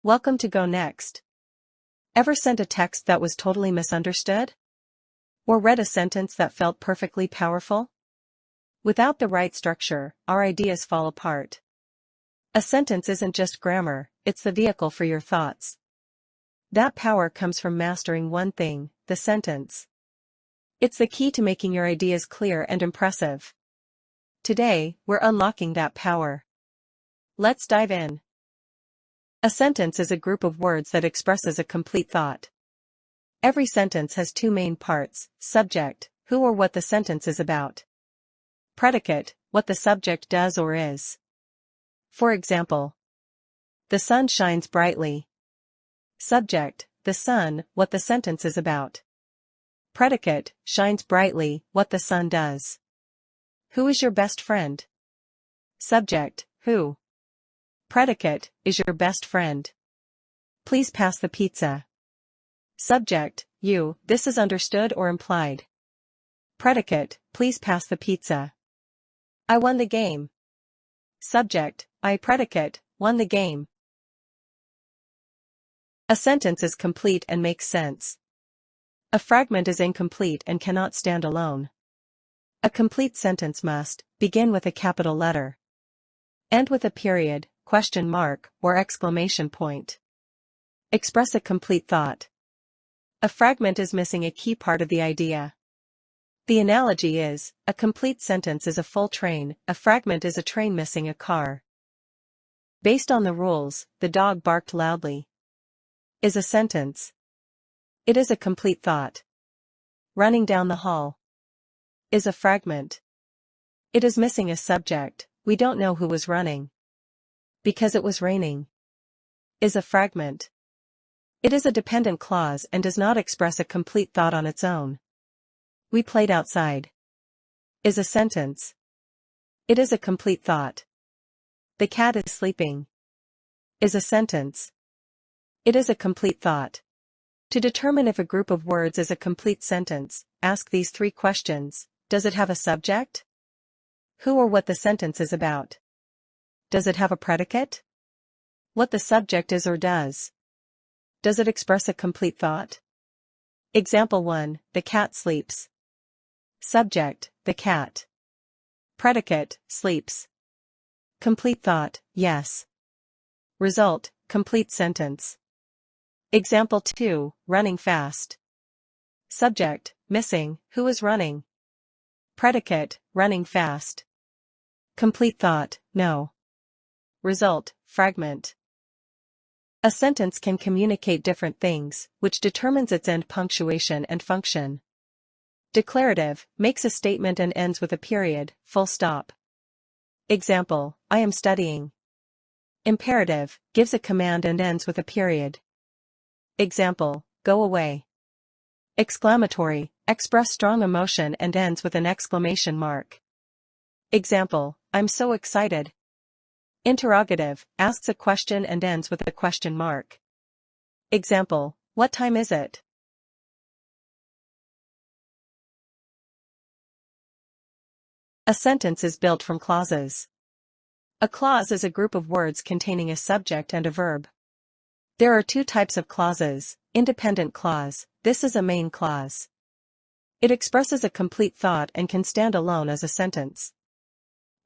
Welcome to Go Next. Ever sent a text that was totally misunderstood? Or read a sentence that felt perfectly powerful? Without the right structure, our ideas fall apart. A sentence isn't just grammar, it's the vehicle for your thoughts. That power comes from mastering one thing, the sentence. It's the key to making your ideas clear and impressive. Today, we're unlocking that power. Let's dive in. A sentence is a group of words that expresses a complete thought. Every sentence has two main parts: subject, who or what the sentence is about; predicate, what the subject does or is. For example, the sun shines brightly. Subject, the sun, what the sentence is about. Predicate, shines brightly, what the sun does. Who is your best friend? Subject, who. Predicate, is your best friend. Please pass the pizza. Subject, you, this is understood or implied. Predicate, please pass the pizza. I won the game. Subject, I. Predicate, won the game. A sentence is complete and makes sense. A fragment is incomplete and cannot stand alone. A complete sentence must begin with a capital letter, end with a period, question mark, or exclamation point. Express a complete thought. A fragment is missing a key part of the idea. The analogy is, a complete sentence is a full train, a fragment is a train missing a car. Based on the rules, the dog barked loudly. Is a sentence. It is a complete thought. Running down the hall. Is a fragment. It is missing a subject, we don't know who was running. Because it was raining. Is a fragment. It is a dependent clause and does not express a complete thought on its own. We played outside. Is a sentence. It is a complete thought. The cat is sleeping. Is a sentence. It is a complete thought. To determine if a group of words is a complete sentence, ask these three questions. Does it have a subject? Who or what the sentence is about? Does it have a predicate? What the subject is or does? Does it express a complete thought? Example 1, the cat sleeps. Subject, the cat. Predicate, sleeps. Complete thought, yes. Result, complete sentence. Example 2, running fast. Subject, missing, who is running? Predicate, running fast. Complete thought, no. Result, fragment. A sentence can communicate different things, which determines its end punctuation and function. Declarative, makes a statement and ends with a period, full stop. Example, I am studying. Imperative, gives a command and ends with a period. Example, go away. Exclamatory, express strong emotion and ends with an exclamation mark. Example, I'm so excited. Interrogative, asks a question and ends with a question mark. Example, what time is it? A sentence is built from clauses. A clause is a group of words containing a subject and a verb. There are two types of clauses. Independent clause, this is a main clause. It expresses a complete thought and can stand alone as a sentence.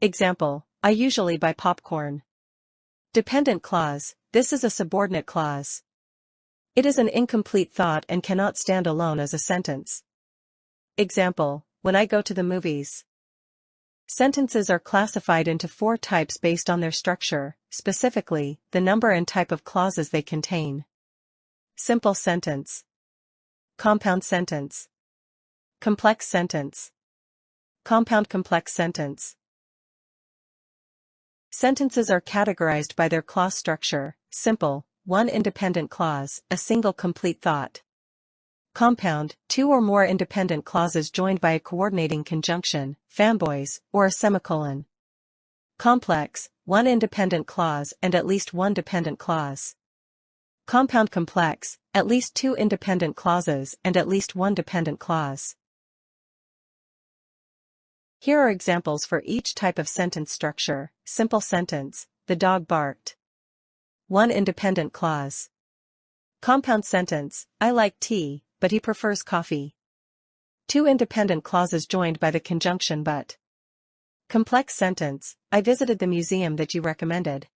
Example, I usually buy popcorn. Dependent clause, this is a subordinate clause. It is an incomplete thought and cannot stand alone as a sentence. Example, when I go to the movies. Sentences are classified into four types based on their structure, specifically, the number and type of clauses they contain. Simple sentence. Compound sentence. Complex sentence. Compound complex sentence. Sentences are categorized by their clause structure: simple, one independent clause, a single complete thought. Compound, two or more independent clauses joined by a coordinating conjunction, fanboys, or a semicolon. Complex, one independent clause and at least one dependent clause. Compound complex, at least two independent clauses and at least one dependent clause. Here are examples for each type of sentence structure. Simple sentence, the dog barked. one independent clause. Compound sentence, I like tea, but he prefers coffee. Two independent clauses joined by the conjunction but. Complex sentence, I visited the museum that you recommended.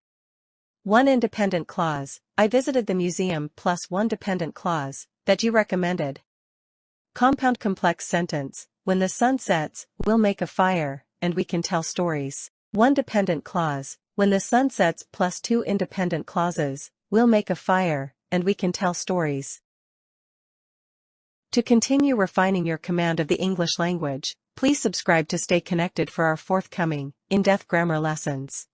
One independent clause, I visited the museum plus one dependent clause, that you recommended. Compound complex sentence, when the sun sets, we'll make a fire, and we can tell stories. One dependent clause, when the sun sets plus two independent clauses, we'll make a fire, and we can tell stories. To continue refining your command of the English language, please subscribe to stay connected for our forthcoming, in-depth grammar lessons.